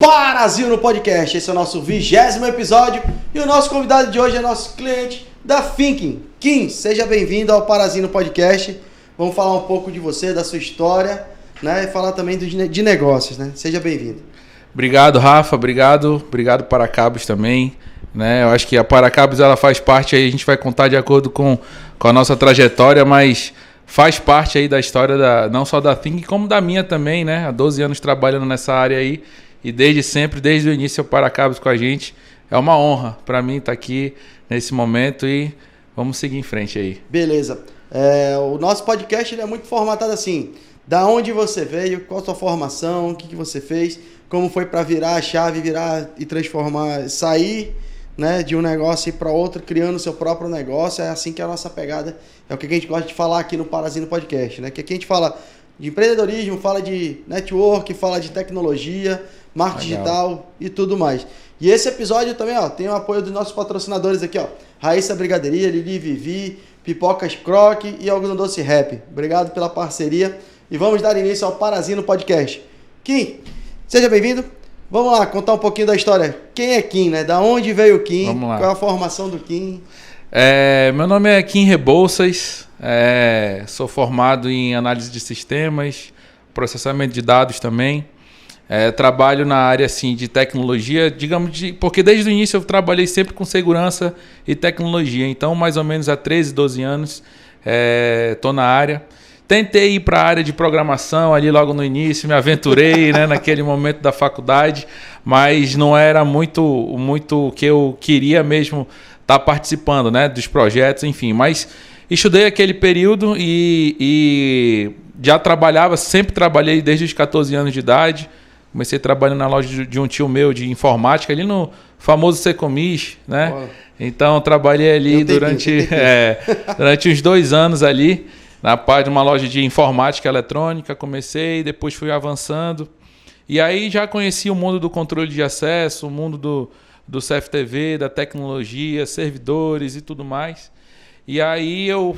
Brasil no podcast. Esse é o nosso 20º episódio e o nosso convidado de hoje é nosso cliente da Thinking. Kim, seja bem-vindo ao Parazinho no podcast. Vamos falar um pouco de você, da sua história, né? E falar também de negócios, né? Seja bem-vindo. Obrigado, Rafa. Obrigado Paracabos também. Né? Eu acho que a Paracabos ela faz parte aí, a gente vai contar de acordo com a nossa trajetória, mas faz parte aí da história não só da Thinking, como da minha também, né? Há 12 anos trabalhando nessa área aí. E desde sempre, desde o início, o Paracabos com a gente. É uma honra para mim estar aqui nesse momento e vamos seguir em frente aí. Beleza. O nosso podcast ele é muito formatado assim. Da onde você veio, qual a sua formação, o que você fez, como foi para virar a chave, virar e transformar, sair, né, de um negócio e ir para outro, criando o seu próprio negócio. É assim que é a nossa pegada. É o que a gente gosta de falar aqui no Parazinho Podcast, né? Que aqui a gente fala de empreendedorismo, fala de network, fala de tecnologia, marketing digital e tudo mais. E esse episódio também, ó, tem o apoio dos nossos patrocinadores aqui, ó. Raíssa Brigadeiria, Lili Vivi, Pipocas Croque e Algodão Doce Rap. Obrigado pela parceria e vamos dar início ao Parazinho no podcast. Kim, seja bem-vindo. Vamos lá, contar um pouquinho da história. Quem é Kim, né? Da onde veio o Kim? Vamos lá. Qual é a formação do Kim? Meu nome é Kim Rebouças, sou formado em análise de sistemas, processamento de dados também. Trabalho na área assim, de tecnologia, porque desde o início eu trabalhei sempre com segurança e tecnologia. Então, mais ou menos há 13, 12 anos, estou na área. Tentei ir para a área de programação ali logo no início, me aventurei né, naquele momento da faculdade, mas não era muito o que eu queria mesmo estar participando, né, dos projetos, enfim. Mas estudei aquele período e já sempre trabalhei desde os 14 anos de idade. Comecei trabalhando na loja de um tio meu de informática, ali no famoso Secomis, né? Boa. Então, trabalhei ali durante uns 2 anos ali, na parte de uma loja de informática eletrônica. Comecei, depois fui avançando. E aí já conheci o mundo do controle de acesso, o mundo do CFTV, da tecnologia, servidores e tudo mais. E aí eu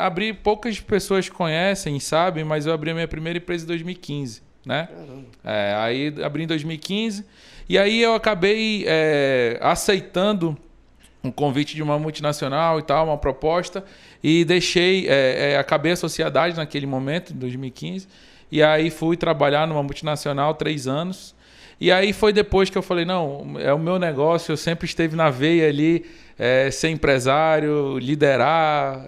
abri, poucas pessoas conhecem, sabem, mas eu abri a minha primeira empresa em 2015. Né? Aí abri em 2015 e aí eu acabei aceitando um convite de uma multinacional e tal, uma proposta, e acabei a sociedade naquele momento, em 2015, e aí fui trabalhar numa multinacional 3 anos. E aí foi depois que eu falei, não, é o meu negócio, eu sempre esteve na veia ali, ser empresário, liderar,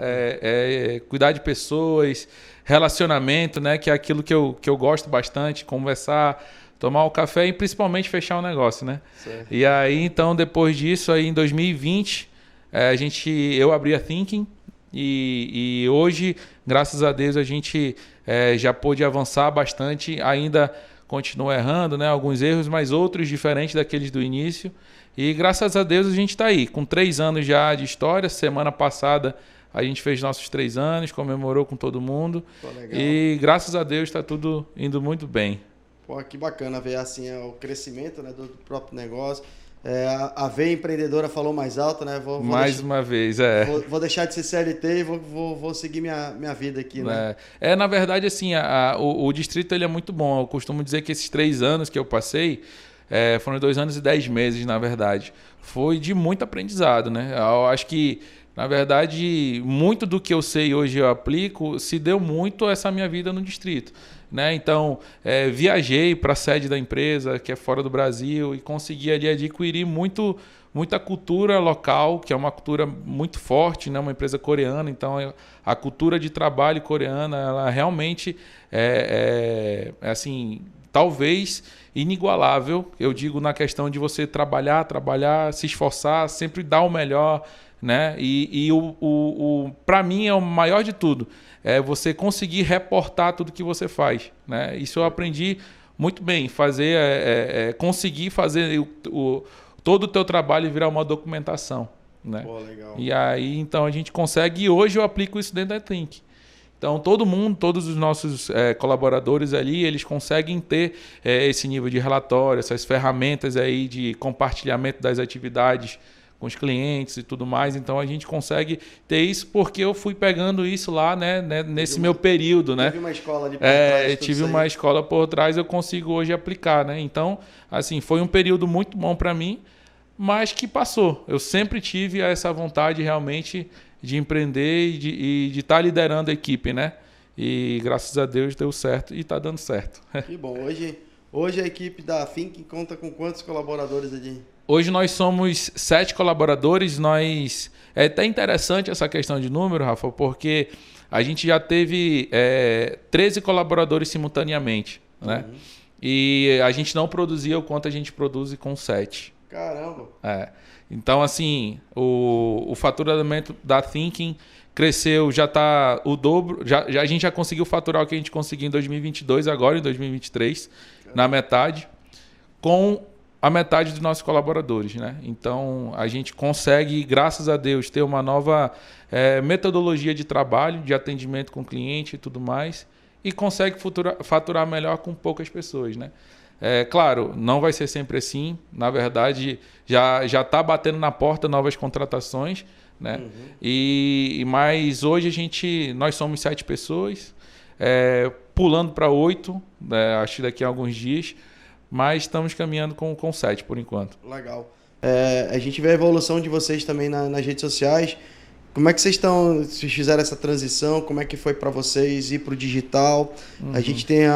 cuidar de pessoas, relacionamento, né, que é aquilo que eu gosto bastante, conversar, tomar um café e principalmente fechar um negócio, né? Certo. E aí, então, depois disso, aí em 2020, eu abri a Thinking e hoje, graças a Deus, a gente já pôde avançar bastante, ainda continua errando, né, alguns erros, mas outros diferentes daqueles do início. E graças a Deus a gente está aí, com 3 anos já de história. Semana passada a gente fez nossos 3 anos, comemorou com todo mundo. Pô, legal. E graças a Deus está tudo indo muito bem. Pô, que bacana ver assim o crescimento, né, do próprio negócio. A veia empreendedora falou mais alto, né? Uma vez, Vou deixar de ser CLT e vou seguir minha vida aqui, né? Na verdade, assim, o distrito ele é muito bom. Eu costumo dizer que esses 3 anos que eu passei, foram 2 anos e 10 meses, na verdade. Foi de muito aprendizado, né? Eu acho que, na verdade, muito do que eu sei hoje eu aplico, se deu muito essa minha vida no distrito. Né? Então, viajei para a sede da empresa, que é fora do Brasil, e consegui ali adquirir muita cultura local, que é uma cultura muito forte, né? Uma empresa coreana. Então, a cultura de trabalho coreana, ela realmente assim, talvez inigualável, eu digo, na questão de você trabalhar, se esforçar, sempre dar o melhor, né? E para mim é o maior de tudo, é você conseguir reportar tudo que você faz, né? Isso eu aprendi muito bem, conseguir fazer todo o teu trabalho virar uma documentação, né? Pô, legal. E aí, então, a gente consegue, e hoje eu aplico isso dentro da Think. Então, todos os nossos colaboradores ali, eles conseguem ter esse nível de relatório, essas ferramentas aí de compartilhamento das atividades com os clientes e tudo mais. Então a gente consegue ter isso porque eu fui pegando isso lá, né, nesse meu período, né? Tive uma escola ali por trás. Tive uma escola por trás, eu consigo hoje aplicar, né? Então, assim, foi um período muito bom para mim, mas que passou. Eu sempre tive essa vontade realmente de empreender e de estar liderando a equipe, né? E graças a Deus deu certo e está dando certo. Que bom. Hoje a equipe da Thinking conta com quantos colaboradores ali? Hoje nós somos 7 colaboradores. É até interessante essa questão de número, Rafa, porque a gente já teve 13 colaboradores simultaneamente, né? Uhum. E a gente não produzia o quanto a gente produz com 7. Caramba! Então, assim, o faturamento da Thinking cresceu, já está o dobro. A gente já conseguiu faturar o que a gente conseguiu em 2022, agora em 2023, na metade, com a metade dos nossos colaboradores, né? Então, a gente consegue, graças a Deus, ter uma nova metodologia de trabalho, de atendimento com o cliente e tudo mais, e consegue faturar melhor com poucas pessoas, né? Claro, não vai ser sempre assim. Na verdade, já está batendo na porta novas contratações, né? Uhum. Mas hoje nós somos 7 pessoas, pulando para 8, acho que daqui a alguns dias, mas estamos caminhando com 7 por enquanto. Legal. A gente vê a evolução de vocês também nas redes sociais. Como é que vocês fizeram essa transição? Como é que foi para vocês ir para o digital? Uhum. A gente tem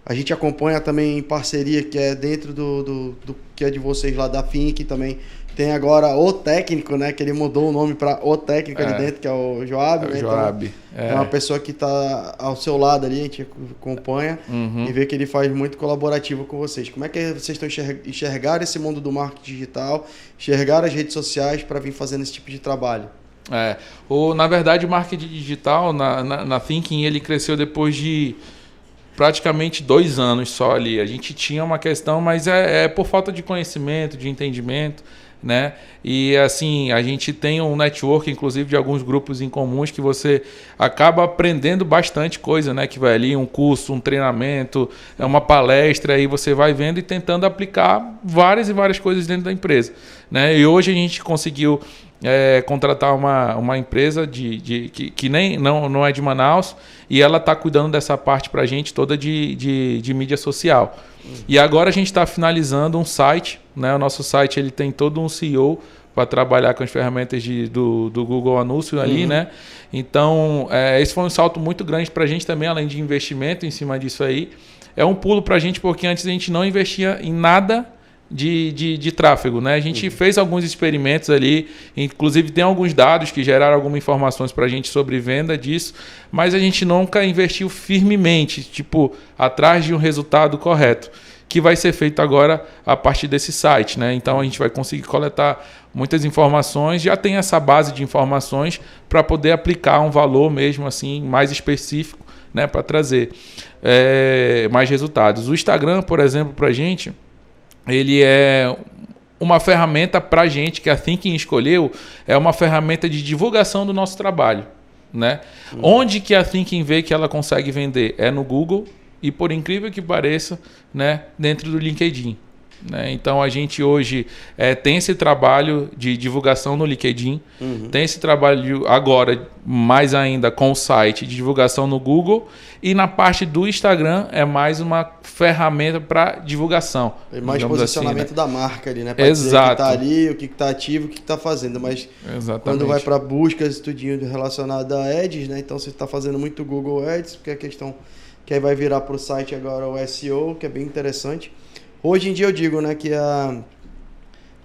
a gente acompanha também em parceria, que é dentro do que é de vocês lá da Think, também tem agora o técnico, né? Que ele mudou o nome para o técnico ali dentro, que é o Joab. Né? Joab. Então, é uma pessoa que está ao seu lado ali, a gente acompanha e vê que ele faz muito colaborativo com vocês. Como é que vocês estão enxergar esse mundo do marketing digital, enxergar as redes sociais para vir fazendo esse tipo de trabalho? Na verdade, o marketing digital na Thinking, ele cresceu depois de praticamente 2 anos só ali. A gente tinha uma questão, mas é por falta de conhecimento, de entendimento, né? E assim, a gente tem um network, inclusive, de alguns grupos em comuns que você acaba aprendendo bastante coisa, né? Que vai ali um curso, um treinamento, uma palestra, aí você vai vendo e tentando aplicar várias e várias coisas dentro da empresa, né? E hoje a gente conseguiu contratar uma empresa que não é de Manaus, e ela está cuidando dessa parte para a gente toda de mídia social. E agora a gente está finalizando um site, né? O nosso site ele tem todo um CEO para trabalhar com as ferramentas do Google Anúncio ali, né? Então, esse foi um salto muito grande para a gente também, além de investimento em cima disso aí. É um pulo para a gente, porque antes a gente não investia em nada de tráfego, né? A gente fez alguns experimentos ali, inclusive tem alguns dados que geraram algumas informações para a gente sobre venda disso, mas a gente nunca investiu firmemente, tipo, atrás de um resultado correto, que vai ser feito agora a partir desse site, né? Então a gente vai conseguir coletar muitas informações, já tem essa base de informações para poder aplicar um valor mesmo assim mais específico, né? Para trazer mais resultados. O Instagram, por exemplo, para a gente, ele é uma ferramenta para a gente, que a Thinking escolheu, é uma ferramenta de divulgação do nosso trabalho, né? Onde que a Thinking vê que ela consegue vender? É no Google e, por incrível que pareça, né, dentro do LinkedIn. Né? Então, a gente hoje tem esse trabalho de divulgação no LinkedIn, tem esse trabalho agora, mais ainda, com o site de divulgação no Google, e na parte do Instagram é mais uma ferramenta para divulgação. É mais posicionamento assim, né? Da marca ali, né? Para dizer o que está ali, o que está ativo, o que está fazendo. Mas quando vai para buscas, tudinho relacionado a ads, né? Então você está fazendo muito Google Ads, porque é a questão que aí vai virar para o site agora o SEO, que é bem interessante. Hoje em dia eu digo, né, que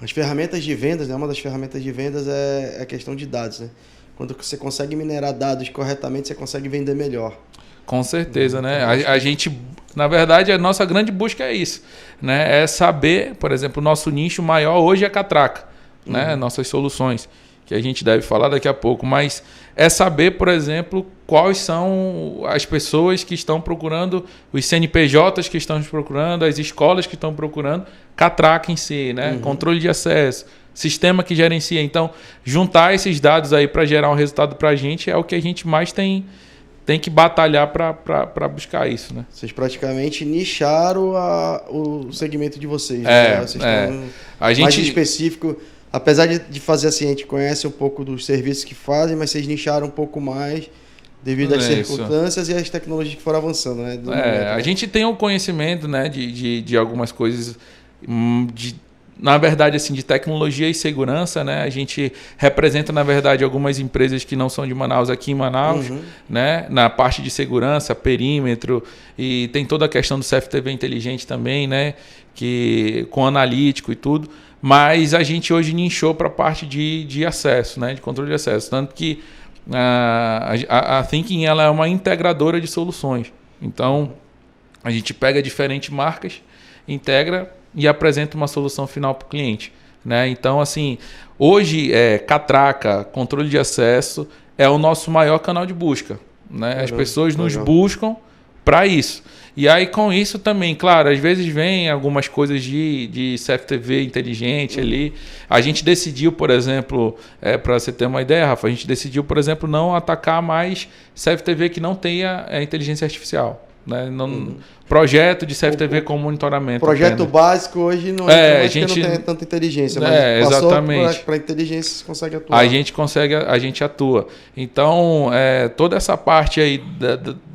as ferramentas de vendas, né, uma das ferramentas de vendas é a questão de dados, né? Quando você consegue minerar dados corretamente, você consegue vender melhor. Com certeza, né? A gente, na verdade, a nossa grande busca é isso, né? É saber, por exemplo, o nosso nicho maior hoje é catraca, né? Nossas soluções, que a gente deve falar daqui a pouco, mas é saber, por exemplo, quais são as pessoas que estão procurando, os CNPJs que estão procurando, as escolas que estão procurando, catraca em si, né? Controle de acesso, sistema que gerencia. Então, juntar esses dados aí para gerar um resultado para a gente é o que a gente mais tem tem que batalhar para buscar isso, né? Vocês praticamente nicharam o segmento de vocês. Né? Vocês estão mais específico. Apesar de fazer assim, a gente conhece um pouco dos serviços que fazem, mas vocês nicharam um pouco mais devido às circunstâncias e às tecnologias que foram avançando. Né? A gente tem um conhecimento, né, de algumas coisas, na verdade, assim, de tecnologia e segurança, né? A gente representa, na verdade, algumas empresas que não são de Manaus aqui em Manaus, né? Na parte de segurança, perímetro, e tem toda a questão do CFTV inteligente também, né? Que, com analítico e tudo. Mas a gente hoje nichou para a parte de acesso, né? De controle de acesso. Tanto que a Thinking ela é uma integradora de soluções. Então, a gente pega diferentes marcas, integra e apresenta uma solução final para o cliente, né? Então, assim, hoje, catraca, controle de acesso é o nosso maior canal de busca, né? As pessoas nos buscam para isso. E aí, com isso também, claro, às vezes vem algumas coisas de CFTV inteligente ali. A gente decidiu, por exemplo, para você ter uma ideia, Rafa, a gente decidiu, por exemplo, não atacar mais CFTV que não tenha inteligência artificial. Né? Projeto de CFTV com monitoramento. Projeto básico hoje não é porque não tem tanta inteligência, mas exatamente. Para inteligência você consegue atuar. A gente atua. Então, toda essa parte aí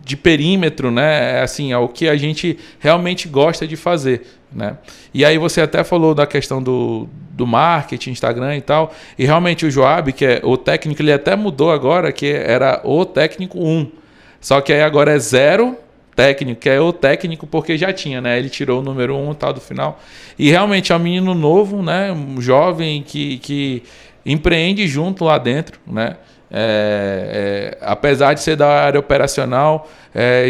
de perímetro, né, assim, é o que a gente realmente gosta de fazer. Né? E aí você até falou da questão do marketing, Instagram e tal, e realmente o Joab, que é o técnico, ele até mudou agora, que era o técnico 1. Só que aí agora é 0 técnico, que é o técnico porque já tinha, né? Ele tirou o número 1 e tal do final. E realmente é um menino novo, né? Um jovem que empreende junto lá dentro, né? Apesar de ser da área operacional,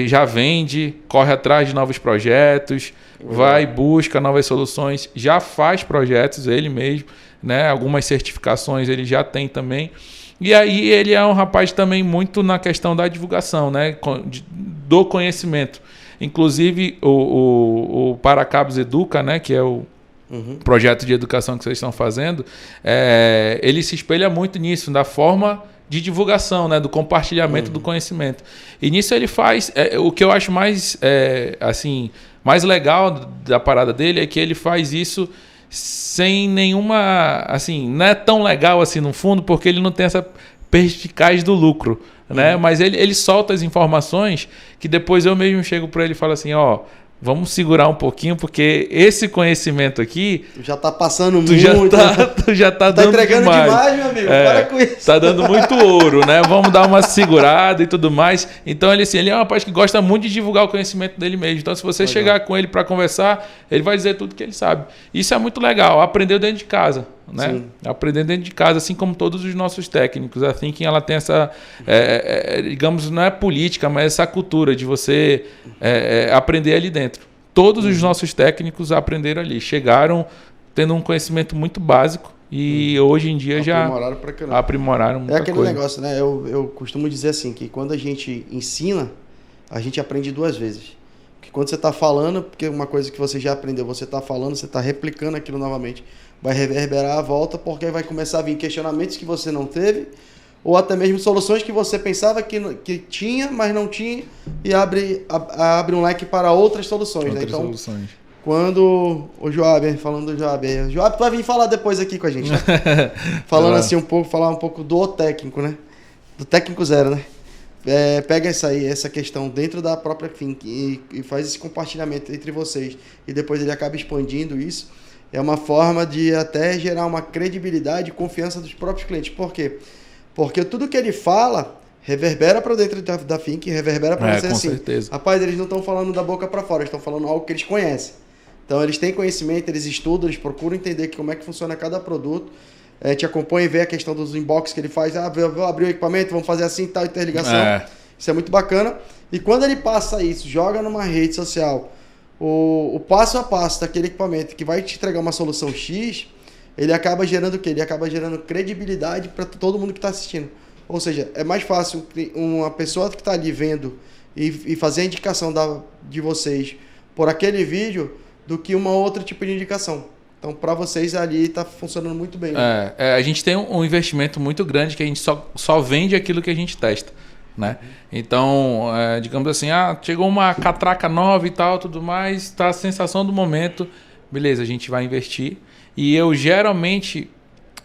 já vende, corre atrás de novos projetos, vai, busca novas soluções, já faz projetos ele mesmo, né? Algumas certificações ele já tem também. E aí ele é um rapaz também muito na questão da divulgação, né? Do conhecimento. Inclusive o Paracabos Educa, né? Que é o projeto de educação que vocês estão fazendo, ele se espelha muito nisso, da forma de divulgação, né? Do compartilhamento do conhecimento. E nisso ele faz... o que eu acho mais, mais legal da parada dele é que ele faz isso sem nenhuma... Assim, não é tão legal assim no fundo, porque ele não tem essa perspicaz do lucro, né? Mas ele solta as informações que depois eu mesmo chego para ele e falo assim, vamos segurar um pouquinho, porque esse conhecimento aqui... Tu já tá passando muito. Tu já tá dando entregando demais, meu amigo. Para com isso. Tá dando muito ouro, né? Vamos dar uma segurada e tudo mais. Então, ele é um rapaz que gosta muito de divulgar o conhecimento dele mesmo. Então, se você chegar com ele para conversar, ele vai dizer tudo que ele sabe. Isso é muito legal. Aprendeu dentro de casa, né? Sim. Aprender dentro de casa, assim como todos os nossos técnicos. A Thinking, ela tem essa, digamos, não é política, mas essa cultura de você aprender ali dentro. Todos os nossos técnicos aprenderam ali. Chegaram tendo um conhecimento muito básico e hoje em dia já aprimoraram muita coisa. É aquele negócio, né? Eu costumo dizer assim, que quando a gente ensina, a gente aprende 2 vezes. Porque quando você está falando, porque uma coisa que você já aprendeu, você está falando, você está replicando aquilo novamente, vai reverberar a volta, porque vai começar a vir questionamentos que você não teve, ou até mesmo soluções que você pensava que tinha, mas não tinha, e abre um leque para outras soluções. Né? Então, quando o Joab, falando do Joab, tu vai vir falar depois aqui com a gente, né? Falando assim falar um pouco do técnico, né? Do técnico 0, né? Pega essa questão dentro da própria Thinking e faz esse compartilhamento entre vocês, e depois ele acaba expandindo isso. É uma forma de até gerar uma credibilidade e confiança dos próprios clientes. Por quê? Porque tudo que ele fala reverbera para dentro da Thinking, reverbera para você assim. Certeza. Rapaz, eles não estão falando da boca para fora, eles estão falando algo que eles conhecem. Então, eles têm conhecimento, eles estudam, eles procuram entender como é que funciona cada produto. Te acompanha e vê a questão dos inbox que ele faz. Vou abrir o equipamento, vamos fazer assim, tal, interligação. Isso é muito bacana. E quando ele passa isso, joga numa rede social, o passo a passo daquele equipamento que vai te entregar uma solução X, ele acaba gerando o quê? Ele acaba gerando credibilidade para todo mundo que está assistindo. Ou seja, é mais fácil uma pessoa que está ali vendo e fazer a indicação de vocês por aquele vídeo do que uma outra tipo de indicação. Então, para vocês ali está funcionando muito bem. Né? A gente tem um investimento muito grande que a gente só vende aquilo que a gente testa. né? Então, digamos assim, chegou uma catraca nova e tal, tudo mais, tá a sensação do momento, beleza, a gente vai investir. E eu geralmente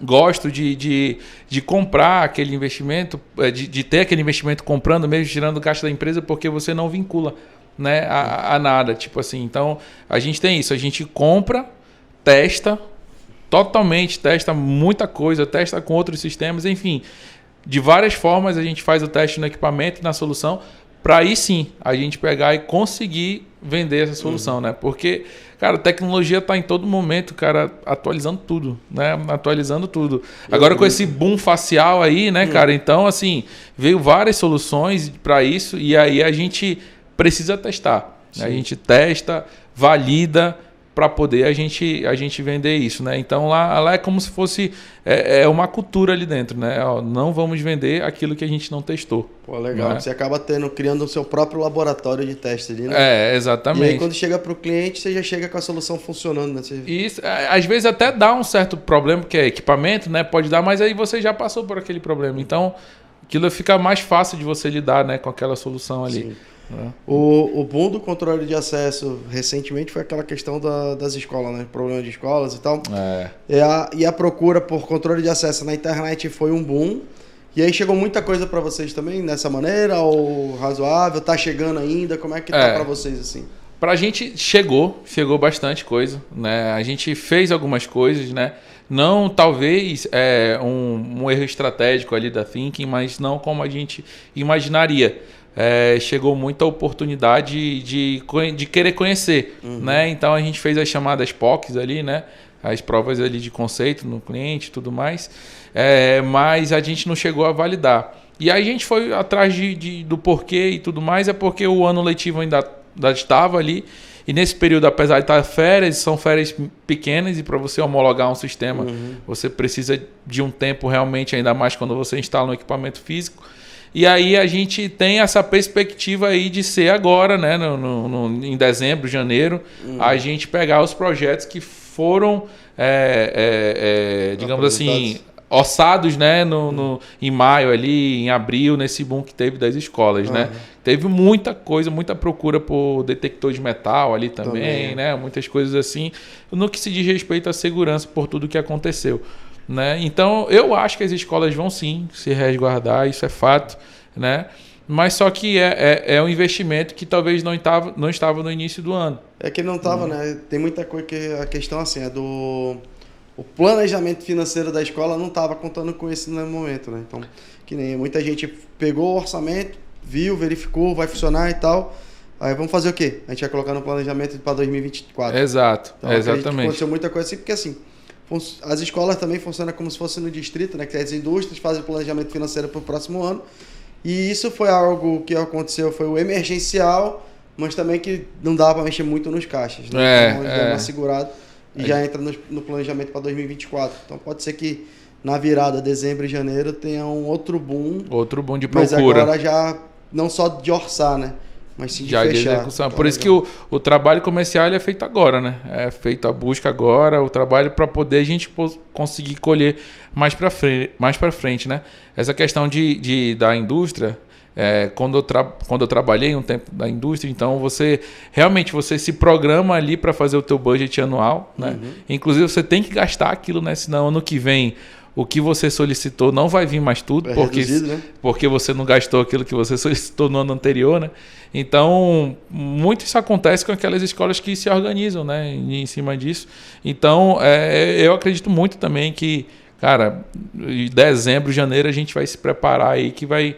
gosto de comprar aquele investimento, de ter aquele investimento comprando mesmo, tirando o gasto da empresa, porque você não vincula, né, a nada. Tipo assim, então a gente tem isso, a gente compra, testa muita coisa, testa com outros sistemas, enfim. De várias formas a gente faz o teste no equipamento e na solução, para aí sim a gente pegar e conseguir vender essa solução, né? Porque, cara, a tecnologia está em todo momento, cara, atualizando tudo, né? Atualizando tudo. Agora com esse boom facial aí, né, cara? Então, assim, veio várias soluções para isso e aí a gente precisa testar. Né? A gente testa, valida para poder a gente vender isso, né? Então lá é como se fosse uma cultura ali dentro, né? Não vamos vender aquilo que a gente não testou. Pô, legal. Né? Você acaba criando o seu próprio laboratório de teste ali, né? Exatamente. E aí quando chega para o cliente, você já chega com a solução funcionando, né? Isso, às vezes até dá um certo problema, que é equipamento, né? Pode dar, mas aí você já passou por aquele problema. Então aquilo fica mais fácil de você lidar, né, com aquela solução ali. Sim. O boom do controle de acesso recentemente foi aquela questão das escolas, né? Problema de escolas e tal. E a procura por controle de acesso na internet foi um boom. E aí chegou muita coisa para vocês também dessa maneira? Ou razoável? Tá chegando ainda? Como é que tá para vocês assim? Pra gente chegou bastante coisa, né? A gente fez algumas coisas, né? Não talvez um erro estratégico ali da Thinking, mas não como a gente imaginaria. Chegou muita oportunidade de querer conhecer, né? Então a gente fez as chamadas POCs ali, né? As provas ali de conceito no cliente e tudo mais, mas a gente não chegou a validar. E aí a gente foi atrás do porquê e tudo mais, porque o ano letivo ainda estava ali, e nesse período, apesar de estar férias, são férias pequenas, e para você homologar um sistema, você precisa de um tempo realmente, ainda mais quando você instala um equipamento físico. E aí a gente tem essa perspectiva aí de ser agora, né, em dezembro, janeiro, a gente pegar os projetos que foram, digamos assim, orçados, né, em maio ali, em abril, nesse boom que teve das escolas, né? Teve muita coisa, muita procura por detector de metal ali também, né? Muitas coisas assim, no que se diz respeito à segurança por tudo que aconteceu. Né? Então, eu acho que as escolas vão sim se resguardar, isso é fato, né? Mas só que é um investimento que talvez não estava no início do ano. É que não estava, né? Tem muita coisa que a questão assim, o planejamento financeiro da escola não estava contando com isso no momento, né? Então, que nem muita gente pegou o orçamento, viu, verificou, vai funcionar e tal. Aí vamos fazer o quê? A gente vai colocar no planejamento para 2024. Exato, então, exatamente. Aconteceu muita coisa assim, porque assim, as escolas também funcionam como se fosse no distrito, né? Que as indústrias fazem o planejamento financeiro para o próximo ano. E isso foi algo que aconteceu, foi o emergencial, mas também que não dava para mexer muito nos caixas, né? Então, deu uma segurada e já entra no planejamento para 2024. Então pode ser que na virada dezembro e janeiro tenha um outro boom. Outro boom de procura. procura. Mas agora já não só de orçar, né? Mas sim de já fechar. De execução. Por isso que o trabalho comercial ele é feito agora, né? É feito a busca agora, o trabalho para poder a gente conseguir colher mais para frente, né? Essa questão da indústria, quando eu trabalhei um tempo da indústria, então você se programa ali para fazer o teu budget anual, né? Inclusive você tem que gastar aquilo, né? Senão ano que vem o que você solicitou não vai vir mais tudo, porque você não gastou aquilo que você solicitou no ano anterior, né? Então, muito isso acontece com aquelas escolas que se organizam, né, em cima disso. Então, eu acredito muito também que, cara, em dezembro, janeiro, a gente vai se preparar aí que vai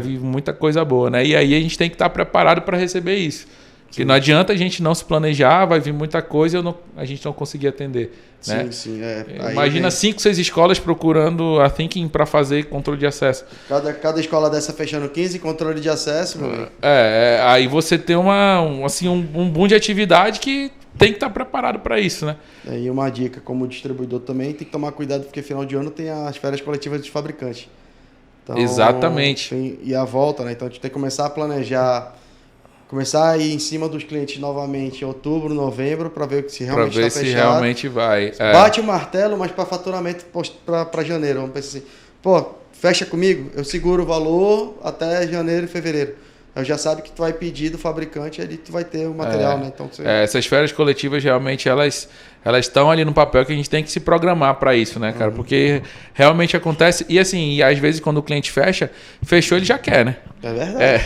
vir muita coisa boa, né? E aí a gente tem que estar preparado para receber isso. Porque não adianta a gente não se planejar, vai vir muita coisa e a gente não conseguir atender. Né? Sim. Imagina 5, 6 escolas procurando a Thinking para fazer controle de acesso. Cada escola dessa fechando 15 controle de acesso, meu amigo. Aí você tem um boom de atividade que tem que estar preparado para isso, né? E uma dica, como distribuidor também, tem que tomar cuidado, porque final de ano tem as férias coletivas dos fabricantes. Então, exatamente. E a volta, né? Então a gente tem que começar a planejar, começar a ir em cima dos clientes novamente em outubro, novembro, para ver se realmente está fechado. Se realmente vai. Bate o martelo, mas para faturamento para janeiro. Vamos pensar assim, fecha comigo, eu seguro o valor até janeiro e fevereiro. Eu já sabe que tu vai pedir do fabricante, ali tu vai ter o material, né? Então, essas férias coletivas, realmente, elas estão ali no papel que a gente tem que se programar para isso, né, cara? Porque realmente acontece... E assim, e às vezes quando o cliente fechou, ele já quer, né? É verdade.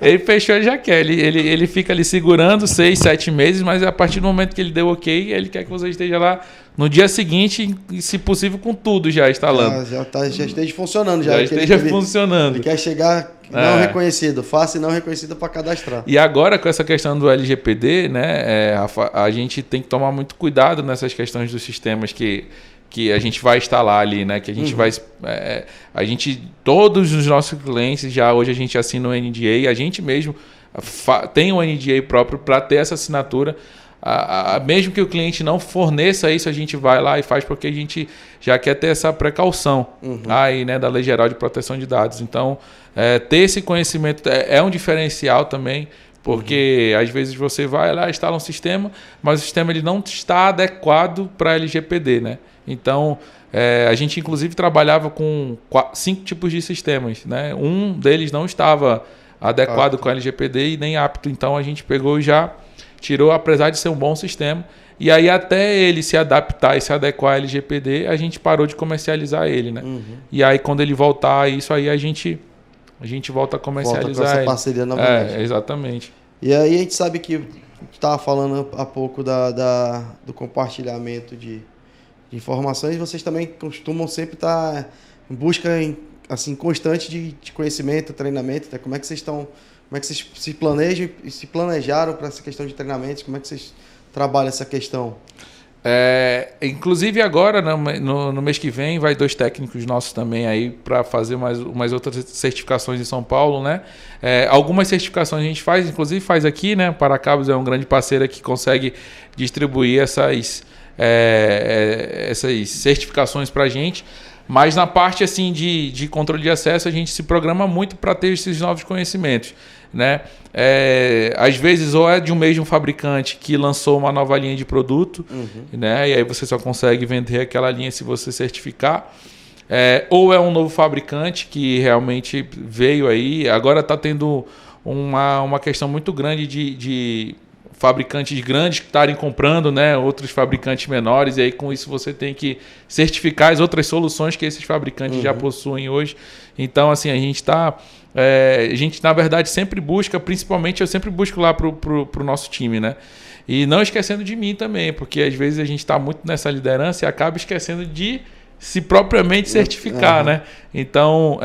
Ele fechou, ele já quer. Ele fica ali segurando 6, 7 meses, mas a partir do momento que ele deu ok, ele quer que você esteja lá no dia seguinte, e se possível, com tudo já instalando. Já esteja funcionando. Já esteja funcionando. Ele quer chegar não reconhecido, face não reconhecido para cadastrar. E agora, com essa questão do LGPD, né, a gente tem que tomar muito cuidado nessas questões dos sistemas que a gente vai instalar ali, né? Que a gente vai... todos os nossos clientes, hoje a gente assina o NDA, a gente mesmo tem um NDA próprio para ter essa assinatura. Mesmo que o cliente não forneça isso, a gente vai lá e faz, porque a gente já quer ter essa precaução aí, né, da Lei Geral de Proteção de Dados. Então, ter esse conhecimento é um diferencial também, porque às vezes você vai lá, instala um sistema, mas o sistema ele não está adequado para LGPD, né? Então, a gente inclusive trabalhava com 5 tipos de sistemas, né? Um deles não estava adequado com a LGPD e nem apto. Então, a gente pegou e já tirou, apesar de ser um bom sistema. E aí, até ele se adaptar e se adequar à LGPD, a gente parou de comercializar ele, né? E aí, quando ele voltar a isso, aí a gente volta a comercializar volta com essa ele. Parceria novamente. Exatamente. E aí, a gente sabe que tu estava falando há pouco do compartilhamento de informações. Vocês também costumam sempre estar em busca assim, constante de conhecimento, treinamento. Né? Como é que vocês se planejam e se planejaram para essa questão de treinamentos? Como é que vocês trabalham essa questão? Inclusive agora, no mês que vem, vai 2 técnicos nossos também aí para fazer umas outras certificações em São Paulo, né? Algumas certificações a gente faz, inclusive faz aqui, né? Paracabos é um grande parceiro que consegue distribuir essas certificações para a gente. Mas na parte assim de controle de acesso, a gente se programa muito para ter esses novos conhecimentos, né? Às vezes ou é de um mesmo fabricante que lançou uma nova linha de produto, né? E aí você só consegue vender aquela linha se você certificar. Ou é um novo fabricante que realmente veio aí. Agora está tendo uma questão muito grande de fabricantes grandes que estarem comprando, né, outros fabricantes menores, e aí com isso você tem que certificar as outras soluções que esses fabricantes já possuem hoje. Então, assim, a gente na verdade sempre busca, principalmente eu sempre busco lá pro nosso time, né? E não esquecendo de mim também, porque às vezes a gente está muito nessa liderança e acaba esquecendo de se propriamente certificar, né? Então,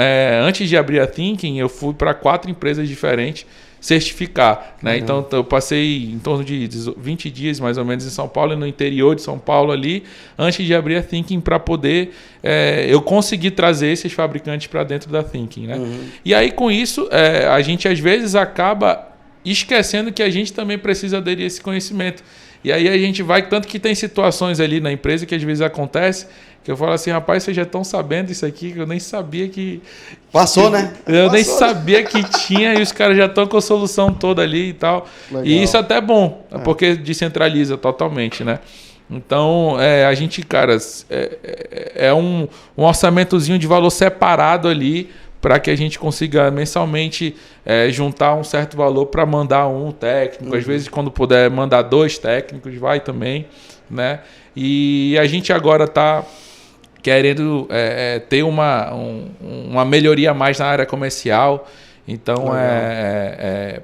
antes de abrir a Thinking, eu fui para 4 empresas diferentes certificar, né? Então eu passei em torno de 20 dias mais ou menos em São Paulo e no interior de São Paulo ali, antes de abrir a Thinking, para poder eu conseguir trazer esses fabricantes para dentro da Thinking, né? E aí com isso a gente às vezes acaba esquecendo que a gente também precisa aderir a esse conhecimento. E aí a gente vai, tanto que tem situações ali na empresa que às vezes acontece, que eu falo assim, rapaz, vocês já estão sabendo isso aqui, que eu nem sabia que... Passou, né? Eu nem sabia que tinha, e os caras já estão com a solução toda ali e tal. Legal. E isso até é bom, porque descentraliza totalmente, né? Então, a gente, cara, um orçamentozinho de valor separado ali, para que a gente consiga mensalmente juntar um certo valor para mandar um técnico. Às vezes, quando puder mandar 2 técnicos, vai também, né? E a gente agora está querendo ter uma melhoria mais na área comercial. Então,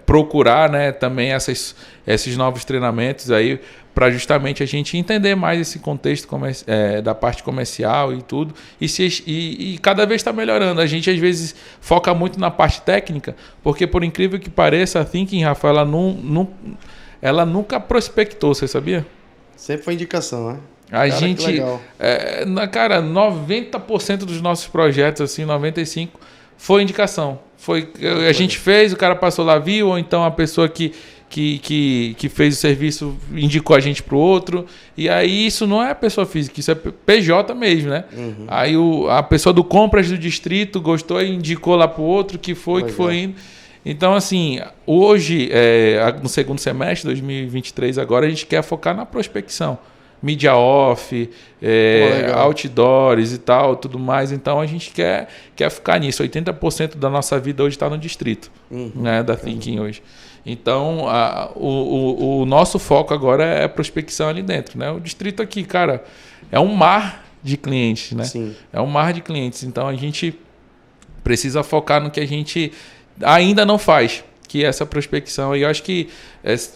procurar, né, também esses novos treinamentos aí, para justamente a gente entender mais esse contexto da parte comercial e tudo, e cada vez está melhorando. A gente às vezes foca muito na parte técnica, porque por incrível que pareça, a Thinking, Rafa, ela nunca prospectou, você sabia? Sempre foi indicação, né? A gente, cara, 90% dos nossos projetos, assim, 95%, foi indicação. A gente fez, o cara passou lá, viu, ou então a pessoa que fez o serviço indicou a gente para o outro. E aí isso não é pessoa física, isso é PJ mesmo, né? Aí a pessoa do compras do distrito gostou e indicou lá para o outro, que foi indo. Então, assim, hoje, no segundo semestre de 2023 agora, a gente quer focar na prospecção, mídia off, outdoors e tal, tudo mais. Então a gente quer ficar nisso. 80% da nossa vida hoje está no distrito, né, da Thinking hoje. Então o nosso foco agora é prospecção ali dentro, né? O distrito aqui, cara, é um mar de clientes, né? Sim. É um mar de clientes. Então a gente precisa focar no que a gente ainda não faz, que é essa prospecção. E eu acho que,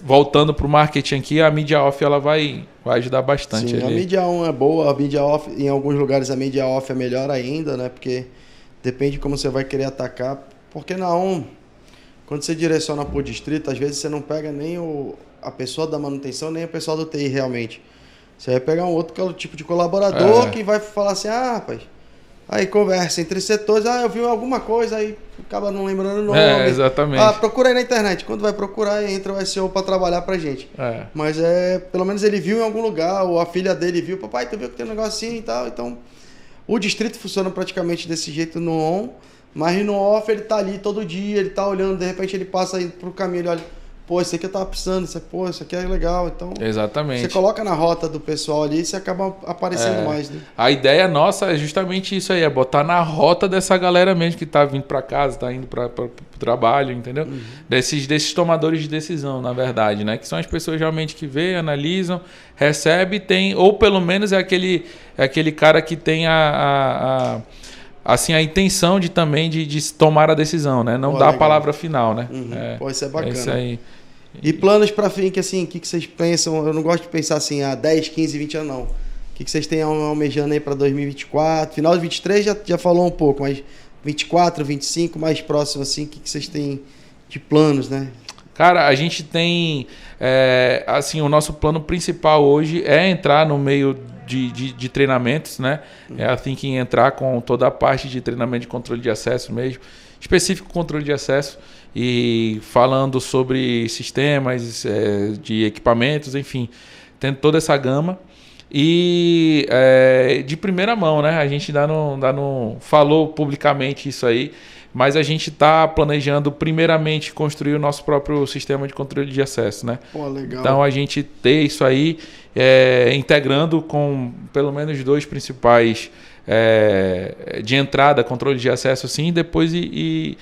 voltando para o marketing aqui, a mídia off ela vai ajudar bastante. Sim, ali. A mídia on é boa, a mídia off, em alguns lugares a mídia off é melhor ainda, né? Porque depende de como você vai querer atacar. Porque na on, quando você direciona por distrito, às vezes você não pega nem a pessoa da manutenção, nem a pessoa do TI realmente. Você vai pegar um outro tipo de colaborador que vai falar assim, rapaz... Aí conversa entre setores, eu vi alguma coisa, aí acaba não lembrando o nome. Exatamente. Procura aí na internet. Quando vai procurar, entra o SEO para trabalhar pra gente. Mas pelo menos ele viu em algum lugar, ou a filha dele viu, papai, tu viu que tem um negocinho e tal. Então, o distrito funciona praticamente desse jeito no on, mas no off ele tá ali todo dia, ele tá olhando, de repente ele passa aí pro caminho, ele olha, pô, isso aqui eu tava precisando, isso aqui é legal. Então, exatamente. Você coloca na rota do pessoal ali e você acaba aparecendo mais, né? A ideia nossa é justamente isso aí, é botar na rota dessa galera mesmo que tá vindo para casa, tá indo para o trabalho, entendeu? Desses tomadores de decisão, na verdade, né? Que são as pessoas realmente que veem, analisam, recebem, tem, ou pelo menos é aquele cara que tem assim, a intenção de também de tomar a decisão, né? Não dar a palavra final, né? Pô, isso é bacana. É isso aí. E planos para Think, assim, o que vocês pensam? Eu não gosto de pensar assim, 10, 15, 20 anos, não. O que vocês têm almejando aí para 2024? Final de 23 já falou um pouco, mas 24, 25, mais próximo, assim, o que vocês têm de planos, né? Cara, a gente tem, assim, o nosso plano principal hoje é entrar no meio de treinamentos, né? É a Thinking entrar com toda a parte de treinamento de controle de acesso mesmo, específico controle de acesso, e falando sobre sistemas de equipamentos, enfim, tendo toda essa gama. E de primeira mão, né? A gente ainda não falou publicamente isso aí, mas a gente está planejando primeiramente construir o nosso próprio sistema de controle de acesso, né? Pô, legal. Então a gente ter isso aí integrando com pelo menos 2 principais de entrada, controle de acesso assim, depois e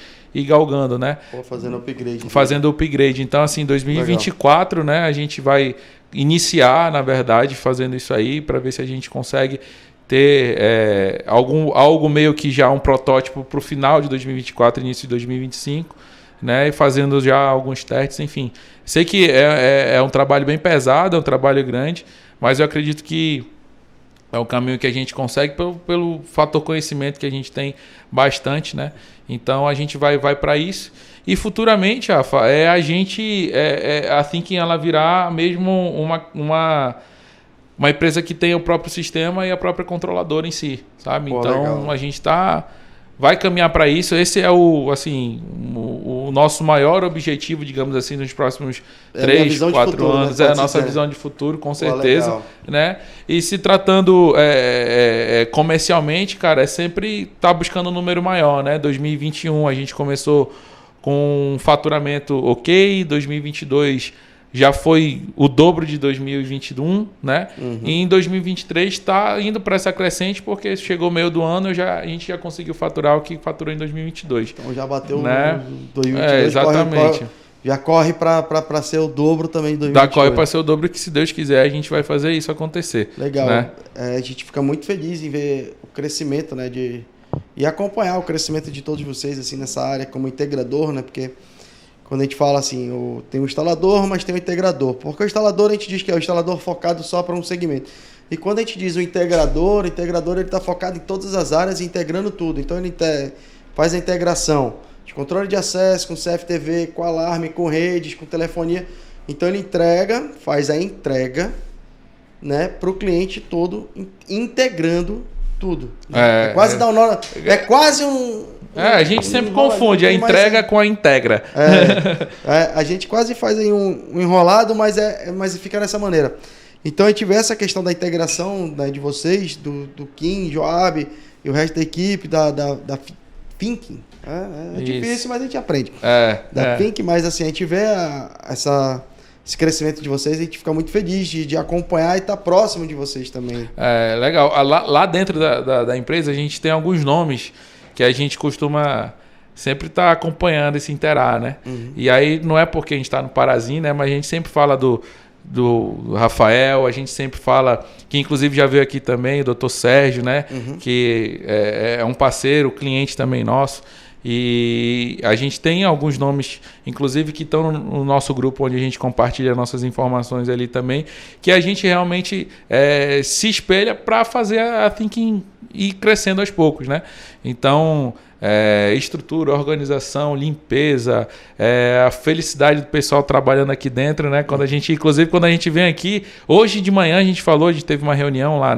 galgando, né? Pô, fazendo upgrade. Fazendo upgrade. Então, assim, 2024, legal, né? A gente vai iniciar, na verdade, fazendo isso aí para ver se a gente consegue ter algo meio que já um protótipo para o final de 2024, início de 2025, né? E fazendo já alguns testes, enfim. Sei que é um trabalho bem pesado, é um trabalho grande, mas eu acredito que é o caminho que a gente consegue pelo fator conhecimento que a gente tem bastante, né? Então a gente vai para isso. E futuramente, Rafa, a gente, a Thinking, ela virar mesmo uma empresa que tem o próprio sistema e a própria controladora em si, sabe? Pô, então legal. a gente vai caminhar para isso. Esse é o nosso maior objetivo, digamos assim, nos próximos 3, 4 anos. É a nossa visão de futuro, com certeza. Legal. Né? E se tratando comercialmente, cara, é sempre estar buscando um número maior, né? 2021 a gente começou com um faturamento ok, 2022 já foi o dobro de 2021, né? E em 2023 está indo para essa crescente, porque chegou o meio do ano, a gente já conseguiu faturar o que faturou em 2022. Então já bateu, né? 2022, exatamente. Já corre para ser o dobro também de 2022. Corre para ser o dobro, que se Deus quiser a gente vai fazer isso acontecer. Legal. Né? A gente fica muito feliz em ver o crescimento, né? E acompanhar o crescimento de todos vocês assim, nessa área como integrador, né? Porque quando a gente fala assim, tem o instalador, mas tem o integrador. Porque o instalador a gente diz que é o instalador focado só para um segmento. E quando a gente diz o integrador ele está focado em todas as áreas, integrando tudo. Então ele faz a integração de controle de acesso, com CFTV, com alarme, com redes, com telefonia. Então ele faz a entrega, né, para o cliente todo, integrando tudo. É quase dar um nó. É quase a gente sempre confunde a entrega com a integra. A gente quase faz aí um enrolado, mas fica dessa maneira. Então a gente vê essa questão da integração, né, de vocês, do Kim, Joab e o resto da equipe, da Thinking. É difícil, mas a gente aprende. Da Thinking, mas assim, a gente vê essa esse crescimento de vocês, a gente fica muito feliz de acompanhar e estar próximo de vocês também. Legal. Lá dentro da empresa, a gente tem alguns nomes que a gente costuma sempre estar acompanhando e se interar, né? E aí não é porque a gente está no Parazinho, né? Mas a gente sempre fala do Rafael, a gente sempre fala, que inclusive já veio aqui também, o Dr. Sérgio, né? Que é um parceiro, cliente também nosso. E a gente tem alguns nomes, inclusive, que estão no nosso grupo, onde a gente compartilha nossas informações ali também, que a gente realmente se espelha para fazer a Thinking ir crescendo aos poucos, né? Então, estrutura, organização, limpeza, a felicidade do pessoal trabalhando aqui dentro, né? Inclusive, quando a gente vem aqui, hoje de manhã a gente teve uma reunião lá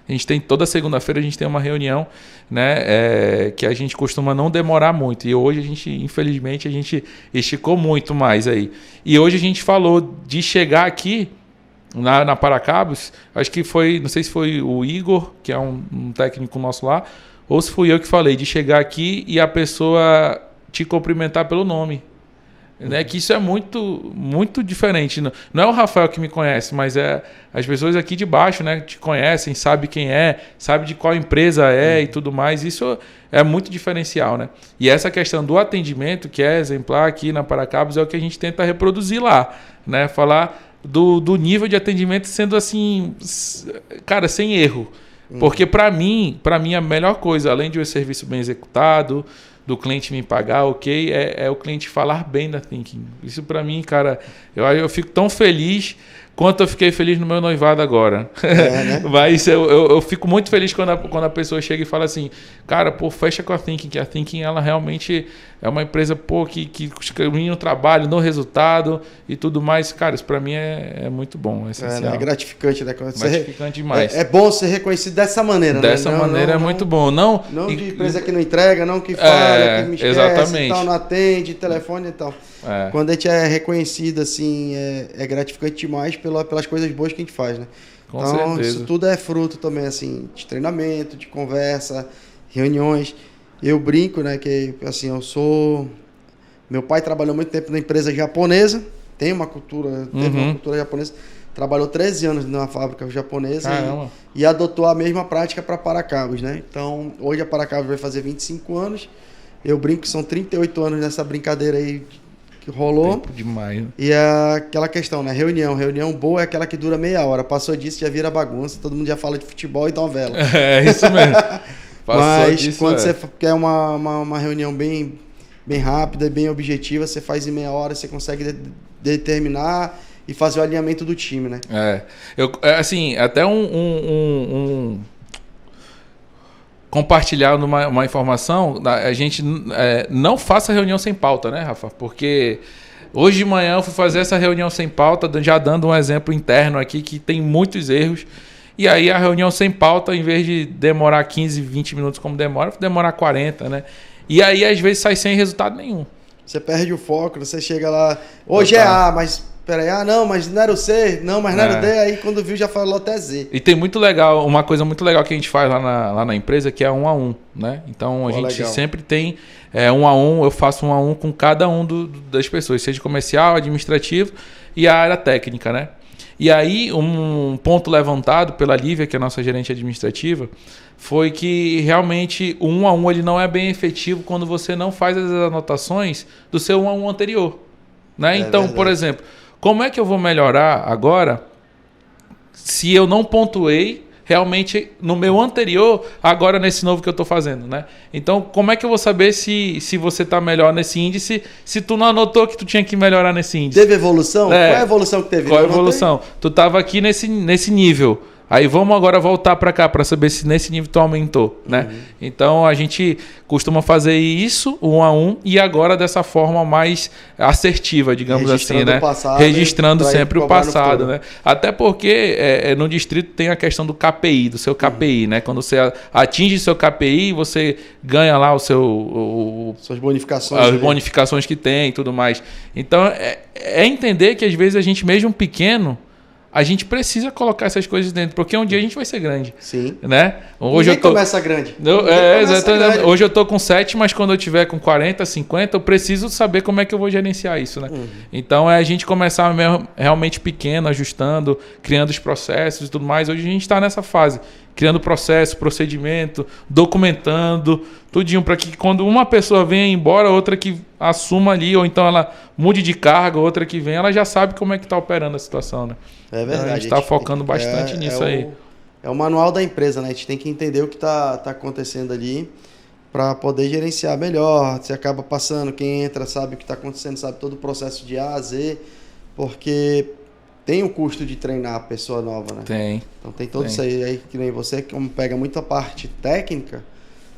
a gente tem toda segunda-feira a gente tem uma reunião, né, que a gente costuma não demorar muito. E hoje infelizmente, a gente esticou muito mais aí. E hoje a gente falou de chegar aqui na Paracabos, acho que não sei se foi o Igor, que é um técnico nosso lá, ou se fui eu que falei, de chegar aqui e a pessoa te cumprimentar pelo nome. Né, que isso é muito, muito diferente. Não é o Rafael que me conhece, mas as pessoas aqui de baixo, né, te conhecem, sabem quem sabe de qual empresa e tudo mais. Isso é muito diferencial, né? E essa questão do atendimento, que é exemplar aqui na Paracabos, é o que a gente tenta reproduzir lá, né? Falar do nível de atendimento sendo assim, cara, sem erro. Porque para mim a melhor coisa, além de um serviço bem executado, do cliente me pagar, ok, é o cliente falar bem da Thinking. Isso para mim, cara, eu fico tão feliz quanto eu fiquei feliz no meu noivado agora. Né? Mas eu fico muito feliz quando a pessoa chega e fala assim, cara, pô, fecha com a Thinking, que a Thinking, ela realmente é uma empresa, pô, que caminha no trabalho, no resultado e tudo mais. Cara, isso pra mim é muito bom, é essencial. É gratificante, né? Gratificante demais. É bom ser reconhecido dessa maneira, Dessa maneira é muito bom. Não de empresa que não entrega, não que fala, que me esquece, exatamente. E tal, não atende, telefone e tal. Quando a gente é reconhecido, assim, é gratificante demais pelas coisas boas que a gente faz, né? Com certeza. Isso tudo é fruto também, assim, de treinamento, de conversa, reuniões. Eu brinco, né, que, assim, meu pai trabalhou muito tempo na empresa japonesa, teve uma cultura japonesa, trabalhou 13 anos numa fábrica japonesa e adotou a mesma prática para Paracabos, né? Então, hoje a Paracabos vai fazer 25 anos, eu brinco que são 38 anos nessa brincadeira aí que rolou. Tempo demais, né? E é aquela questão, né? Reunião boa é aquela que dura meia hora. Passou disso, já vira bagunça. Todo mundo já fala de futebol e novela. É isso mesmo. Mas disso, quando você quer uma reunião bem rápida e bem objetiva, você faz em meia hora, você consegue determinar e fazer o alinhamento do time, né? Assim, até compartilhar uma informação, a gente não faça reunião sem pauta, né, Rafa? Porque hoje de manhã eu fui fazer essa reunião sem pauta, já dando um exemplo interno aqui que tem muitos erros. E aí a reunião sem pauta, em vez de demorar 15, 20 minutos como demorar 40, né? E aí às vezes sai sem resultado nenhum. Você perde o foco, você chega lá, hoje é A, mas peraí, não, mas não era o C, não, mas não era o D, aí quando viu já falou até Z. E tem uma coisa muito legal que a gente faz lá na empresa, que é 1 a 1, né? Então a gente sempre tem 1 a 1, eu faço 1 a 1 com cada um das pessoas, seja comercial, administrativo e a área técnica, né? E aí um ponto levantado pela Lívia, que é a nossa gerente administrativa, foi que realmente o 1 a 1 ele não é bem efetivo quando você não faz as anotações do seu 1 a 1 anterior, né? Então, verdade. Por exemplo, como é que eu vou melhorar agora se eu não pontuei realmente no meu anterior, agora nesse novo que eu estou fazendo, né? Então, como é que eu vou saber se você está melhor nesse índice, se tu não anotou que tu tinha que melhorar nesse índice? Teve evolução? Qual é a evolução que teve? Qual a evolução? Tu estava aqui nesse nível. Aí vamos agora voltar para cá para saber se nesse nível tu aumentou, né? Então a gente costuma fazer isso 1 a 1 e agora dessa forma mais assertiva, digamos assim, né? Registrando sempre o passado, né? Até porque no distrito tem a questão do KPI, do seu KPI, né? Quando você atinge seu KPI, você ganha lá suas bonificações, as bonificações que tem e tudo mais. Então é entender que às vezes a gente mesmo pequeno a gente precisa colocar essas coisas dentro, porque um dia a gente vai ser grande. Sim. Né? Hoje Ninguém começa grande. Exatamente. Hoje eu tô com 7, mas quando eu tiver com 40, 50, eu preciso saber como é que eu vou gerenciar isso, né? Então é a gente começar realmente pequeno, ajustando, criando os processos e tudo mais. Hoje a gente está nessa fase, criando processo, procedimento, documentando, tudinho, para que quando uma pessoa venha embora, outra que assuma ali, ou então ela mude de carga, outra que vem, ela já sabe como é que está operando a situação, né? É verdade. Então, a gente está focando bastante nisso aí. É o manual da empresa, né? A gente tem que entender o que tá acontecendo ali para poder gerenciar melhor. Você acaba passando, quem entra sabe o que está acontecendo, sabe todo o processo de A a Z, porque tem o custo de treinar a pessoa nova, né? Tem. Então tem todo isso aí que nem você, como pega muita parte técnica,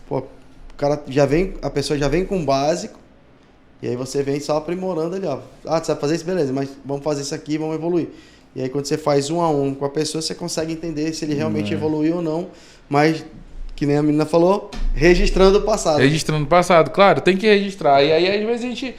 pô, o cara a pessoa já vem com o básico, e aí você vem só aprimorando ali, ó. Ah, você vai fazer isso? Beleza, mas vamos fazer isso aqui, vamos evoluir. E aí quando você faz 1 a 1 com a pessoa, você consegue entender se ele realmente evoluiu ou não, mas, que nem a menina falou, registrando o passado. Registrando o passado, claro, tem que registrar. E aí às vezes a gente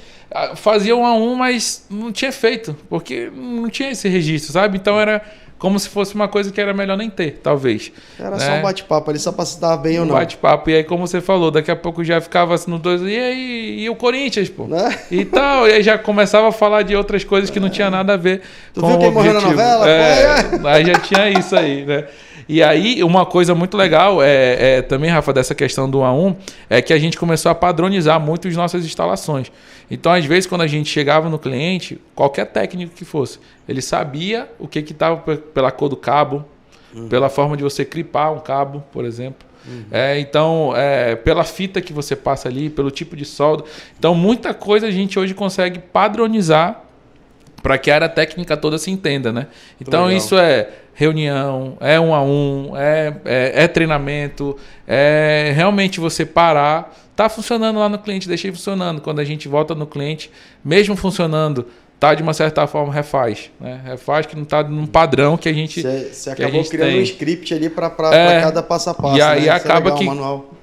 fazia 1 a 1, mas não tinha feito, porque não tinha esse registro, sabe? Então era como se fosse uma coisa que era melhor nem ter, talvez. Era só um bate-papo ali, só pra se estar bem ou não. Bate-papo. E aí, como você falou, daqui a pouco já ficava assim no 2, e aí, e o Corinthians, pô? Né? E tal, e aí já começava a falar de outras coisas que não tinha nada a ver tu com viu o quem objetivo. morreu na novela? Aí já tinha isso aí, né? E aí, uma coisa muito legal também, Rafa, dessa questão do 1 a 1, é que a gente começou a padronizar muito as nossas instalações. Então, às vezes, quando a gente chegava no cliente, qualquer técnico que fosse, ele sabia o que estava pela cor do cabo, pela forma de você clipar um cabo, por exemplo. Então, pela fita que você passa ali, pelo tipo de solda. Então, muita coisa a gente hoje consegue padronizar para que a área técnica toda se entenda, né? Então, isso é reunião, é 1 a 1, é treinamento, é realmente você parar. Tá funcionando lá no cliente, deixei funcionando. Quando a gente volta no cliente, mesmo funcionando, tá de uma certa forma refaz, né? Refaz que não tá num padrão que a gente Você acabou criando um script ali para cada passo a passo. E aí né? acaba que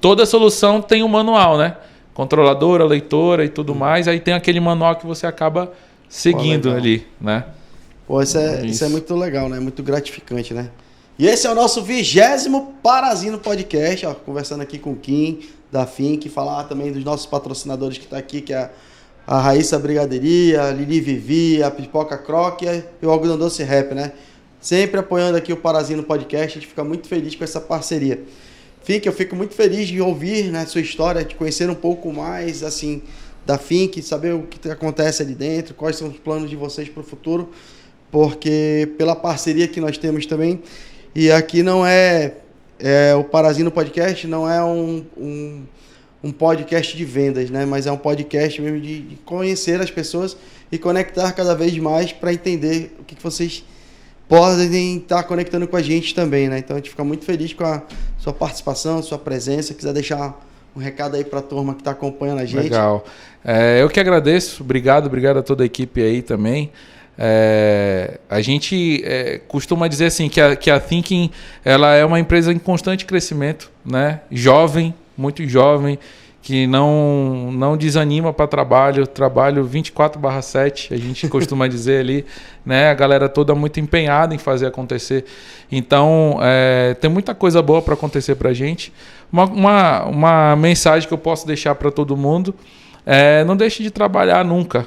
toda solução tem um manual, né? Controladora, leitora e tudo mais. Aí tem aquele manual que você acaba seguindo ali, né? Pô, isso é muito legal, né? Muito gratificante, né? E esse é o nosso 20º Parazino Podcast, ó, conversando aqui com o Kim, da Fink, falar também dos nossos patrocinadores que tá aqui, que é a Raíssa Brigadeiria, a Lili Vivi, a Pipoca Croque e o Algodão Doce Rap, né? Sempre apoiando aqui o Parazino Podcast, a gente fica muito feliz com essa parceria. Fink, eu fico muito feliz de ouvir, né, sua história, de conhecer um pouco mais, assim, da Fink, saber o que acontece ali dentro, quais são os planos de vocês para o futuro, porque pela parceria que nós temos também, e aqui não o Parazino Podcast não é um podcast de vendas, né? Mas é um podcast mesmo de conhecer as pessoas e conectar cada vez mais para entender o que vocês podem estar conectando com a gente também, né? Então a gente fica muito feliz com a sua participação, sua presença. Quiser deixar um recado aí para a turma que está acompanhando a gente. Legal. Eu que agradeço. Obrigado a toda a equipe aí também. A gente costuma dizer assim que a Thinking ela é uma empresa em constante crescimento, né? Jovem, muito jovem, que não desanima para trabalho 24/7, a gente costuma dizer ali, né? A galera toda muito empenhada em fazer acontecer. Então, tem muita coisa boa para acontecer para a gente. Uma mensagem que eu posso deixar para todo mundo não deixe de trabalhar nunca.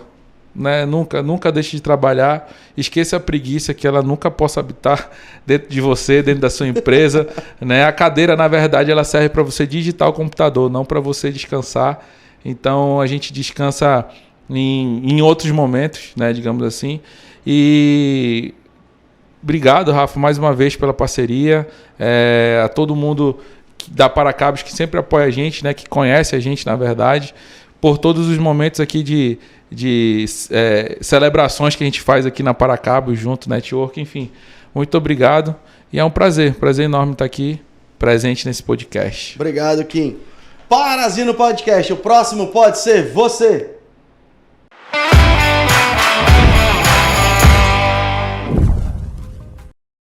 Né? Nunca deixe de trabalhar, esqueça a preguiça, que ela nunca possa habitar dentro de você, dentro da sua empresa, né? A cadeira, na verdade, ela serve para você digitar o computador, não para você descansar. Então a gente descansa em outros momentos, né? Digamos assim. E obrigado, Rafa, mais uma vez pela parceria, a todo mundo da Paracabos que sempre apoia a gente, né? Que conhece a gente, na verdade, por todos os momentos aqui de celebrações que a gente faz aqui na Paracabos, junto, network, enfim. Muito obrigado e é um prazer enorme estar aqui presente nesse podcast. Obrigado, Kim. Parazino Podcast, o próximo pode ser você.